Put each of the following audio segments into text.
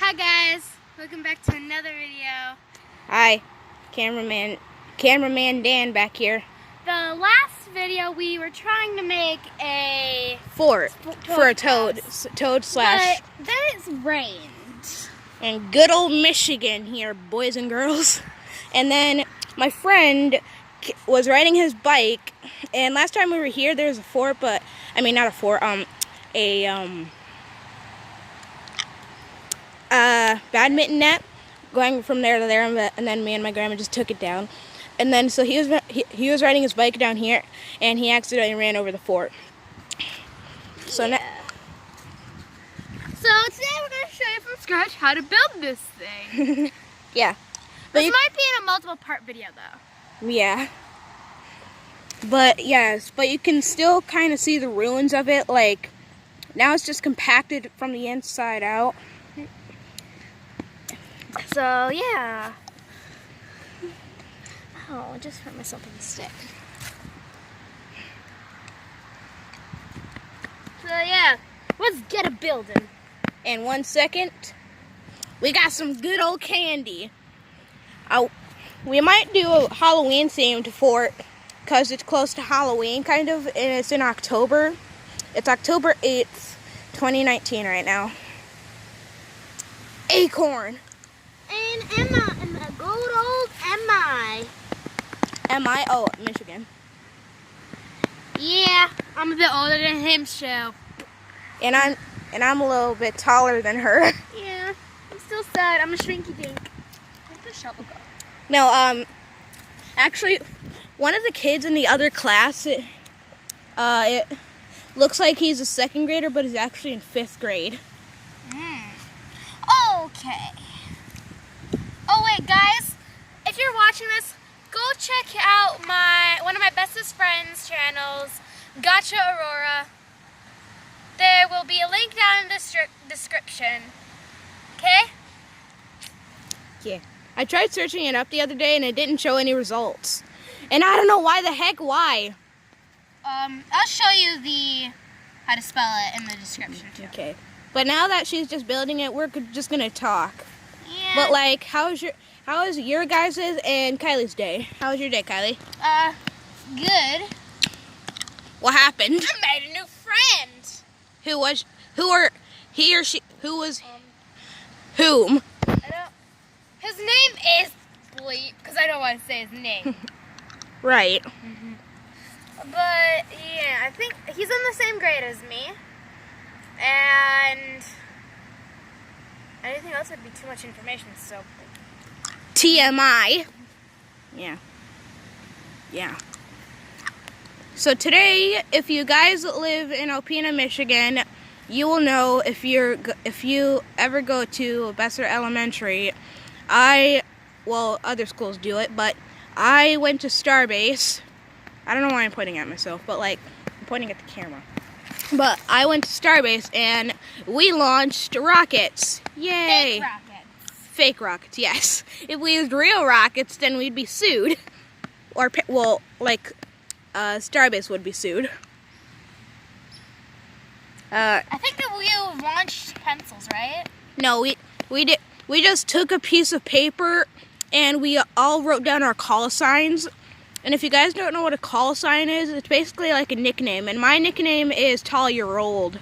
Hi guys, welcome back to another video. Hi, cameraman Dan back here. The last video we were trying to make a Fort for a toad slash. But then it's rained. And good old Michigan here, boys and girls. And then my friend was riding his bike, and last time we were here there was a fort, but I mean not a fort, badminton net going from there to there, and then me and my grandma just took it down. And then so he was riding his bike down here, and he accidentally ran over the fort. So yeah. So today we're going to show you from scratch how to build this thing. Yeah. This might be in a multiple part video though. Yeah. But yes, but you can still kind of see the ruins of it. Like now it's just compacted from the inside out. So yeah. Oh, I just hurt myself with a stick. So yeah, let's get a building. In 1 second, we got some good old candy. We might do a Halloween themed fort because it's close to Halloween, kind of, and it's in October. It's October 8th, 2019 right now. Acorn. And Emma, and the good old MI. MI? Oh, Michigan. Yeah, I'm a bit older than him, so. And I'm a little bit taller than her. Yeah, I'm still sad. I'm a shrinky dink. Where'd the shovel go? No, actually, one of the kids in the other class, it looks like he's a second grader, but he's actually in 5th grade. Okay. Oh wait, guys, if you're watching this, go check out one of my bestest friends' channels, Gotcha Aurora. There will be a link down in the description. Okay? Yeah. I tried searching it up the other day and it didn't show any results. And I don't know why. I'll show you how to spell it in the description too. Okay. But now that she's just building it, we're just gonna talk. Yeah. But like, how is your guys' and Kylie's day? How was your day, Kylie? Good. What happened? I made a new friend. Who was whom? His name is Bleep, because I don't want to say his name. Right. But yeah, I think he's in the same grade as me. And anything else would be too much information, so. TMI. Yeah. Yeah. So today, if you guys live in Alpena, Michigan, you will know if you ever go to Besser Elementary. Other schools do it, but I went to Starbase. I don't know why I'm pointing at myself, but like I'm pointing at the camera. But I went to Starbase and we launched rockets. Yay! Fake rockets. Fake rockets, yes. If we used real rockets, then we'd be sued. Or Starbase would be sued. I think that we launched pencils, right? No, we just took a piece of paper and we all wrote down our call signs. And if you guys don't know what a call sign is, it's basically like a nickname. And my nickname is Tall Year Old,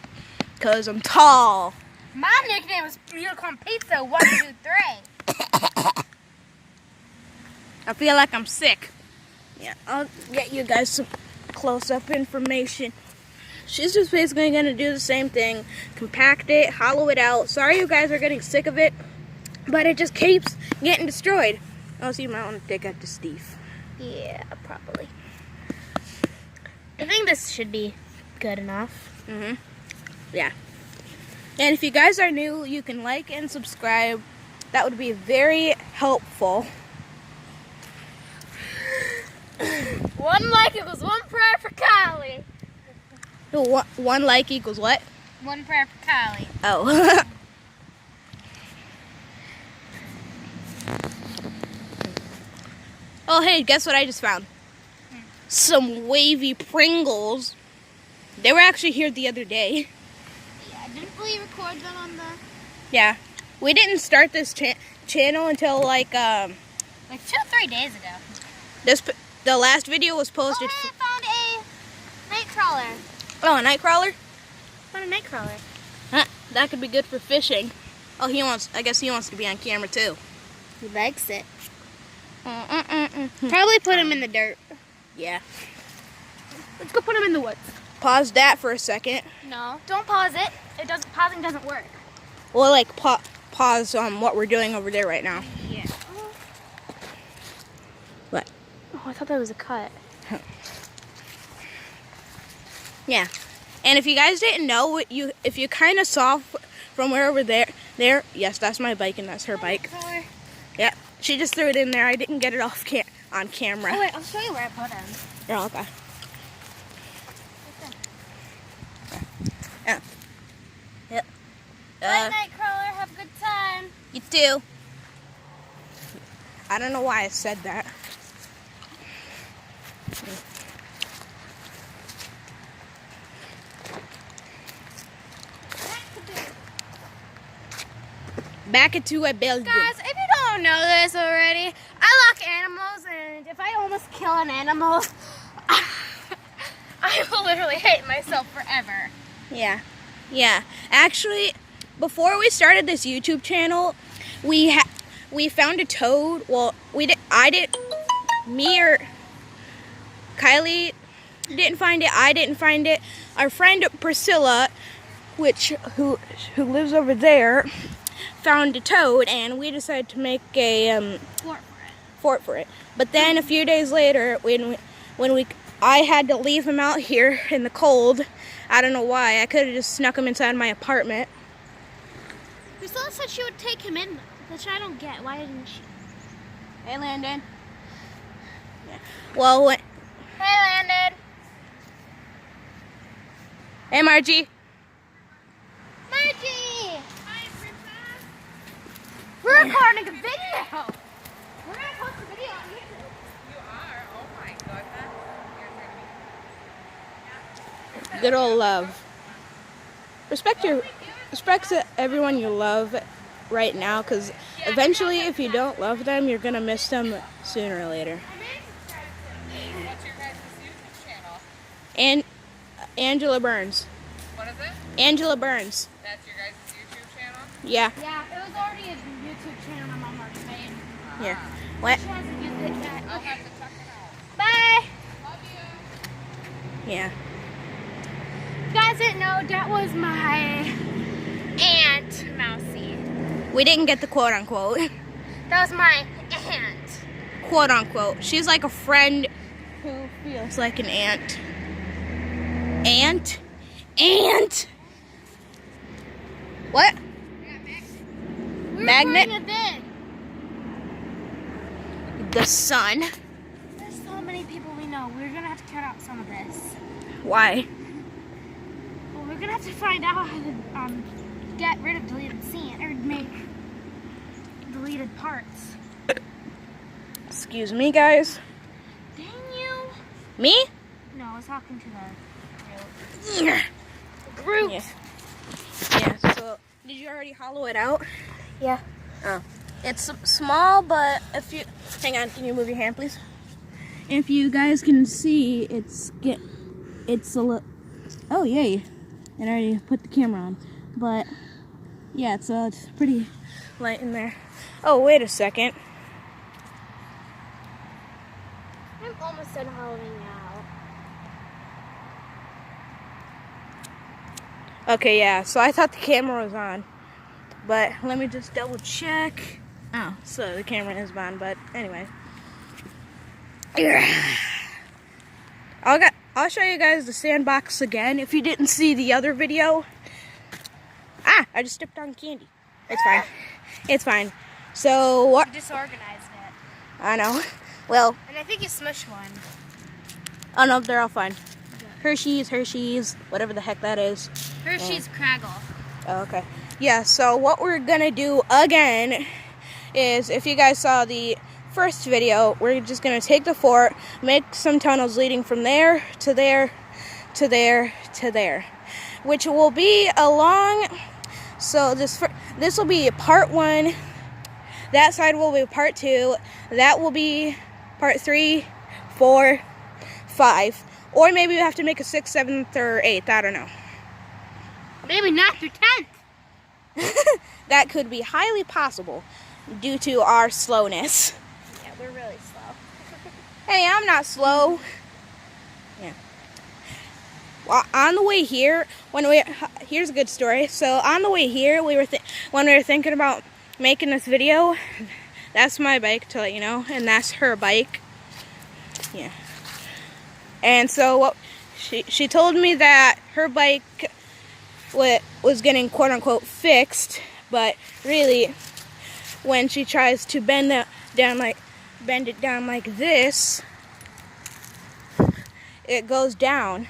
because I'm tall. My nickname is Unicorn Pizza 1, 2, 3. I feel like I'm sick. Yeah, I'll get you guys some close-up information. She's just basically going to do the same thing. Compact it, hollow it out. Sorry you guys are getting sick of it, but it just keeps getting destroyed. Oh, so you might want to take out to Steve. Yeah, probably. I think this should be good enough. Yeah. And if you guys are new, you can like and subscribe. That would be very helpful. 1 like equals 1 prayer for Kylie. 1 like equals what? 1 prayer for Kylie. Oh. Oh, hey, guess what I just found? Some wavy Pringles. They were actually here the other day. Yeah, didn't we record them on the... Yeah. We didn't start this channel until like 2-3 days ago. the last video was posted. Oh, I found a night crawler. Oh, a night crawler? Found a night crawler. Huh, that could be good for fishing. Oh, I guess he wants to be on camera too. He likes it. Probably put him in the dirt. Yeah. Let's go put him in the woods. Pause that for a second. No, don't pause it. Pausing doesn't work. We'll like pause what we're doing over there right now. Yeah. What? Oh, I thought that was a cut. Yeah. And if you guys didn't know, if you kind of saw from where over there, yes, that's my bike and that's her bike. Yeah. She just threw it in there. I didn't get it off on camera. Oh wait, I'll show you where I put him. Oh, okay. Yeah. Yep. Bye, Nightcrawler. Have a good time. You too. I don't know why I said that. Back into a building. Guys, if you don't know this already, I like animals, and if I almost kill an animal, I will literally hate myself forever. Yeah. Yeah. Actually, before we started this YouTube channel, we found a toad. Well, me or Kylie didn't find it. I didn't find it. Our friend Priscilla, who lives over there, found a toad, and we decided to make a fort for it. But then a few days later, I had to leave him out here in the cold. I don't know why. I could have just snuck him inside my apartment. Priscilla said she would take him in, which I don't get. Why didn't she? Hey, Landon. Yeah. Well, Hey, Landon. hey, Margie. Margie! Hi, Princess. We're recording a video. We're gonna post a video on YouTube. You are? Oh my goodness. You're Good old love. Respect everyone you love right now, because eventually, if you don't love them, you're gonna miss them sooner or later. What's your guys' YouTube channel? And Angela Burns. What is it? Angela Burns. That's your guys' YouTube channel? Yeah. Yeah, it was already a YouTube channel my mom already made. Yeah. What? She hasn't used it yet. I'll have to check it out. Bye! Love you. Yeah. You guys didn't know that was my aunt Mousy. We didn't get the quote unquote. That was my aunt. Quote unquote. She's like a friend who feels like an aunt. Aunt? Aunt? What? We're Magnet? recording a vid. The sun. There's so many people we know. We're gonna have to cut out some of this. Why? Well, we're gonna have to find out how to get rid of deleted scene or make deleted parts. Excuse me, guys. Dang you! Me? No, I was talking to Yeah. the group. Yeah. Yeah, so did you already hollow it out? Yeah. Oh. It's small, but if you... Hang on, can you move your hand, please? If you guys can see, it's a little... Oh, yay. And I already put the camera on. But, yeah, it's pretty light in there. Oh, wait a second. I'm almost done hollowing out. Okay, yeah, so I thought the camera was on. But let me just double check. Oh, so the camera is on, but anyway. I'll show you guys the sandbox again if you didn't see the other video. Ah, I just stepped on candy. It's fine. It's fine. So what? You disorganized it. I know. Well, And I think you smushed one. oh no, they're all fine. Hershey's, whatever the heck that is. Hershey's Craggle. Oh, okay. Yeah, so what we're gonna do again is, if you guys saw the first video, we're just gonna take the fort, make some tunnels leading from there to there to there to there, which will be a long So this will be part 1. That side will be part 2. That will be part 3, 4, 5. Or maybe we have to make a 6th, 7th, or 8th. I don't know. Maybe not your 10th. That could be highly possible due to our slowness. Yeah, we're really slow. Hey, I'm not slow. Yeah. Well, on the way here, here's a good story. So on the way here, when we were thinking about making this video, that's my bike, to let you know, and that's her bike. Yeah. And so what she told me that her bike was getting quote unquote fixed, but really when she tries to bend it down like this, it goes down.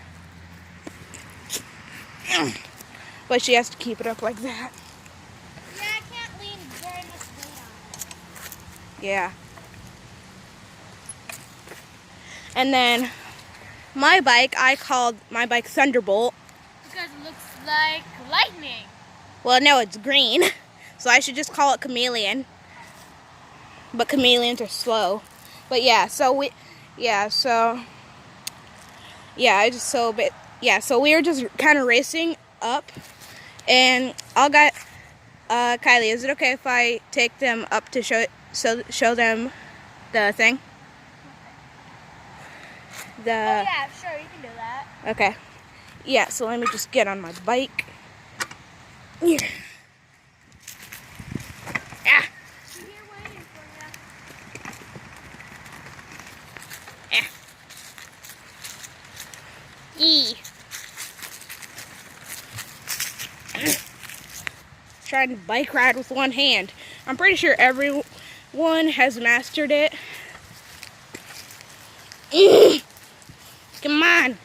But she has to keep it up like that. Yeah, I can't lean very much weight on it. Yeah. And then my bike, I called my bike Thunderbolt. Because it looks like lightning. Well, no, it's green. So I should just call it Chameleon. But chameleons are slow. But yeah, so we were just kind of racing up, and Kylie, is it okay if I take them up to show them the thing? Yeah, sure, you can do that. Okay. Yeah, so let me just get on my bike. Yeah. Ah. We're here waiting for E. Trying to bike ride with one hand. I'm pretty sure everyone has mastered it. Come on.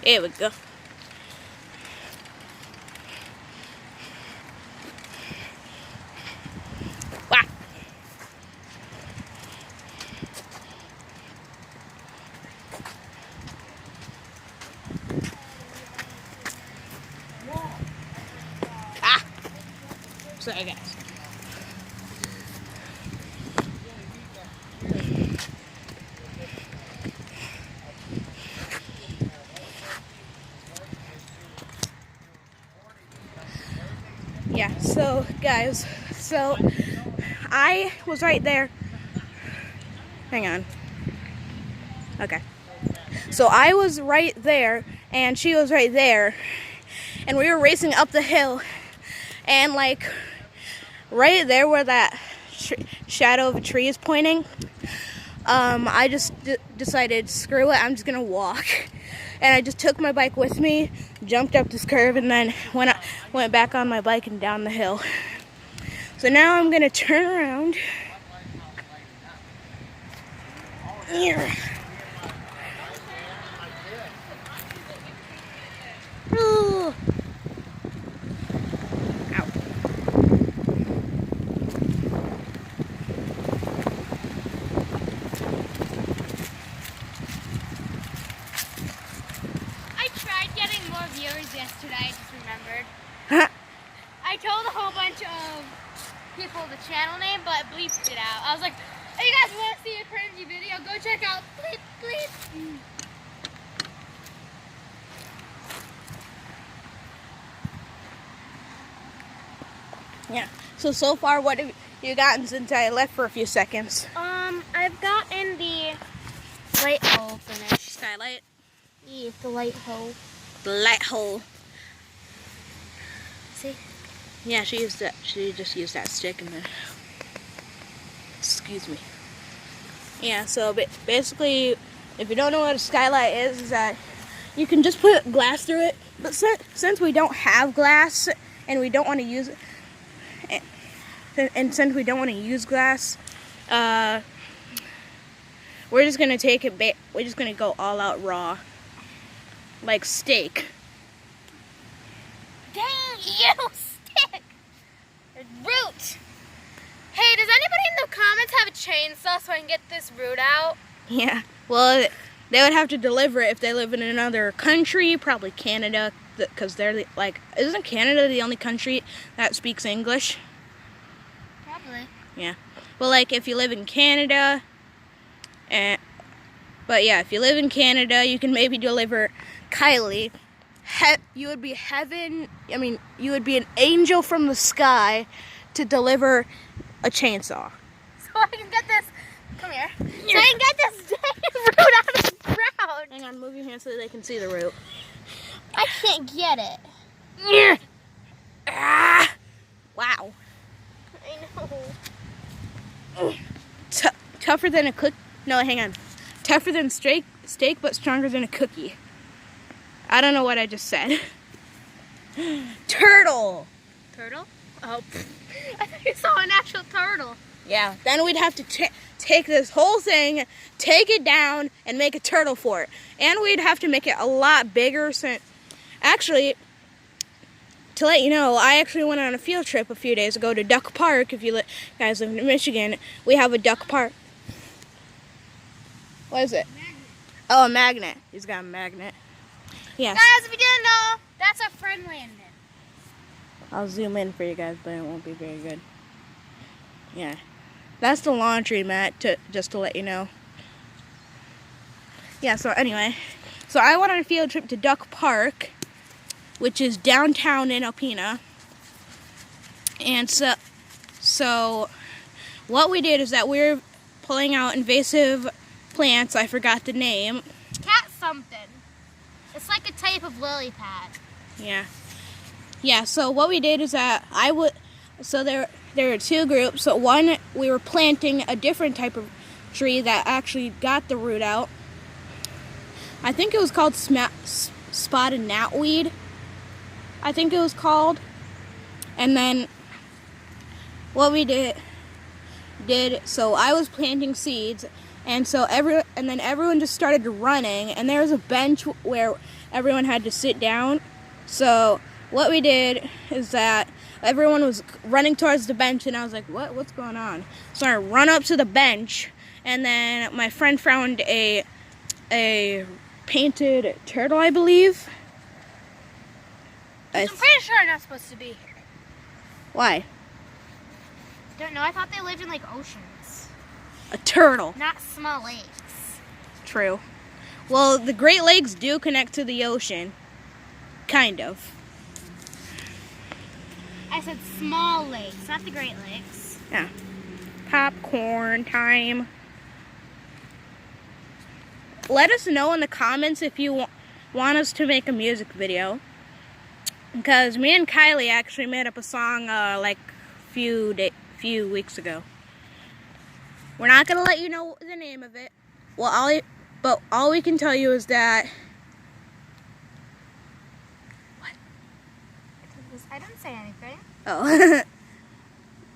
There we go. Wow. Ah. Sorry, guys. Yeah, so guys, I was right there. Hang on. Okay. So I was right there, and she was right there, and we were racing up the hill, and like right there where that shadow of a tree is pointing, I just decided, screw it, I'm just gonna walk. And I just took my bike with me, jumped up this curve, and then went back on my bike and down the hill. So now I'm gonna turn around. Ooh. Ow. I tried getting more viewers yesterday, I just remembered. I told a whole bunch of people the channel name, but bleeped it out. I was like, hey, you guys want to see a cringy video? Go check out bleep bleep. Yeah. So far, what have you gotten since I left for a few seconds? I've gotten the light hole finished. Skylight. Yeah, the light hole. The light hole. See? Yeah, she just used that stick and then. Excuse me. Yeah. So basically, if you don't know what a skylight is that you can just put glass through it. But since we don't have glass and we don't want to use it. And since we don't want to use glass, we're just gonna take it. We're just gonna go all out raw, like steak. Dang you, stick! Root! Hey, does anybody in the comments have a chainsaw so I can get this root out? Yeah. Well, they would have to deliver it if they live in another country, probably Canada, because they're like, isn't Canada the only country that speaks English? Probably. Yeah. Well, like if you live in Canada, but yeah, if you live in Canada, you can maybe deliver Kylie. You would be heaven. I mean, you would be an angel from the sky to deliver a chainsaw. So I can get this. Come here. So I can get this dang root out of the ground. Hang on, move your hand so they can see the root. I can't get it. Ah! Wow. I know. Tougher than a cook. No, hang on. Tougher than steak, but stronger than a cookie. I don't know what I just said. Turtle. Turtle? Oh, I thought you saw an actual turtle. Yeah. Then we'd have to take this whole thing, take it down, and make a turtle fort. And we'd have to make it a lot bigger. Actually, to let you know, I actually went on a field trip a few days ago to Duck Park. If you guys live in Michigan, we have a duck park. What is it? Magnet. Oh, a magnet. He's got a magnet. Yes. Guys, if you didn't know, that's our friend Landon. I'll zoom in for you guys, but it won't be very good. Yeah. That's the laundry mat, just to let you know. Yeah, so anyway. So I went on a field trip to Duck Park, which is downtown in Alpena. And so what we did is that we were pulling out invasive plants. I forgot the name. Cat something. It's like a type of lily pad. Yeah. Yeah, so what we did is that there were two groups. So one, we were planting a different type of tree that actually got the root out. I think it was called spotted knotweed. I think it was called. And then what we did, so I was planting seeds, and then everyone just started running, and there was a bench where everyone had to sit down. So what we did is that everyone was running towards the bench, and I was like, what's going on? So I run up to the bench, and then my friend found a painted turtle, I believe. I'm pretty sure I'm not supposed to be here. Why? Don't know. I thought they lived in like oceans, A turtle. not small lakes. True. Well, the Great Lakes do connect to the ocean. Kind of. I said small lakes, not the Great Lakes. Yeah. Popcorn time. Let us know in the comments if you want us to make a music video. Because me and Kylie actually made up a song like a few weeks ago. We're not going to let you know the name of it. Well, all we can tell you is that... What? I didn't say anything. Oh.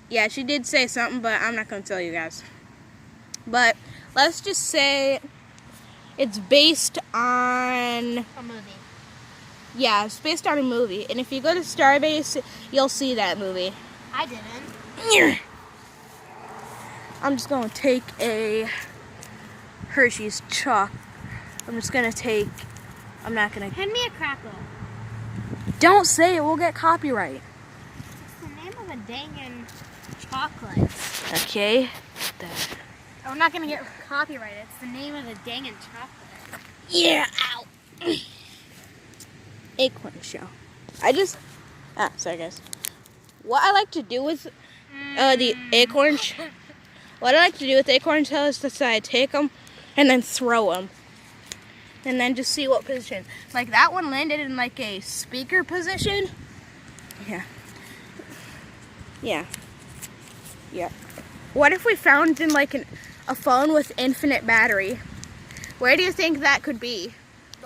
Yeah, she did say something, but I'm not going to tell you guys. But let's just say it's based on... A movie. Yeah, it's based on a movie. And if you go to Starbase, you'll see that movie. I didn't. I'm just going to take a Hershey's choc. I'm not going to... Hand me a crackle. Don't say it, we'll get copyright. It's the name of a dangin' chocolate. Okay. Oh, I'm not gonna get copyrighted. It's the name of the dangin' chocolate. Yeah, ow. Acorn shell. Sorry guys. What I like to do with the acorn what I like to do with acorn shell is to I take them and then throw them. And then just see what position. Like that one landed in like a speaker position. Yeah. Yeah. Yeah. What if we found in like a phone with infinite battery? Where do you think that could be?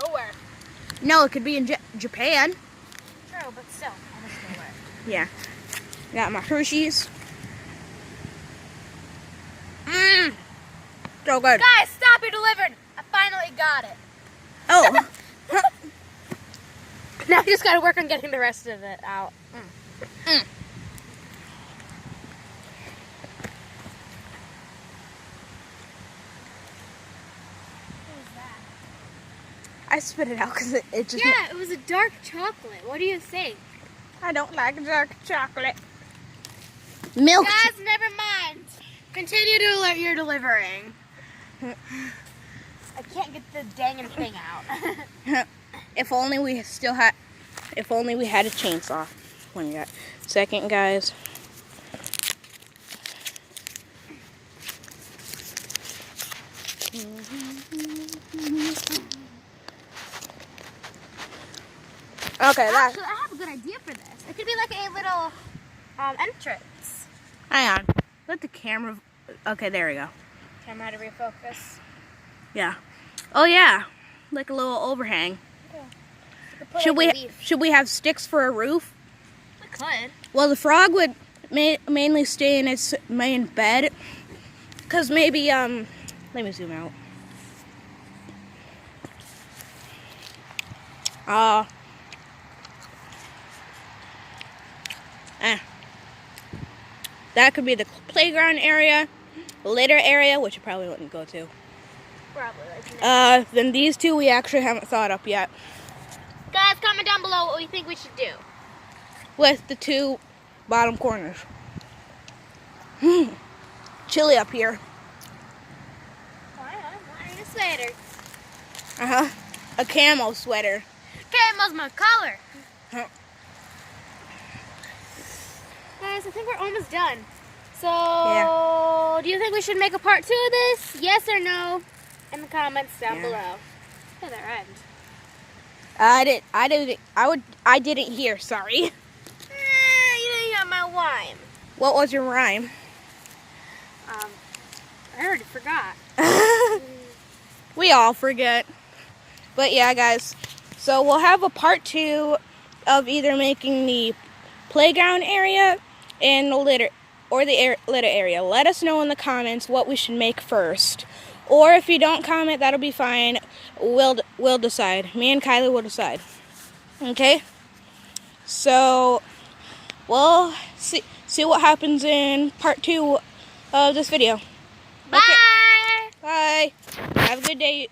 Nowhere. No, it could be in Japan. True, but still, almost nowhere. Yeah. Got my Hershey's. So good. Guys, stop! It delivered. I finally got it. Oh. Now I just gotta work on getting the rest of it out. I spit it out because it just. Yeah, it was a dark chocolate. What do you think? I don't like dark chocolate. Milk. Guys, never mind. Continue to your delivering. I can't get the dang thing out. If only we still had. If only we had a chainsaw. One second, guys. Okay, that. Actually, I have a good idea for this. It could be like a little entrance. Hang on. Let the camera. Okay, there we go. Camera had to refocus. Yeah. Oh yeah, like a little overhang. Should we have sticks for a roof? We could. Well, the frog would mainly stay in its main bed, cause maybe let me zoom out. That could be the playground area, the litter area, which you probably wouldn't go to. Probably. Like Then these two we actually haven't thought up yet. guys, comment down below what you think we should do. With the two bottom corners. Chilly up here. Why? I'm wearing a sweater. A camo sweater. Camo's my color. Huh. Guys, I think we're almost done. So, do you think we should make a part 2 of this? Yes or no? In the comments down below. Look at that end. I didn't hear, sorry. You didn't hear my rhyme. What was your rhyme? I already forgot. We all forget. But yeah, guys. So we'll have a part 2 of either making the playground area and the litter litter area. Let us know in the comments what we should make first. Or if you don't comment, that'll be fine. We'll decide. Me and Kylie will decide. Okay? So we'll see what happens in part 2 of this video. Bye! Okay. Bye. Have a good day.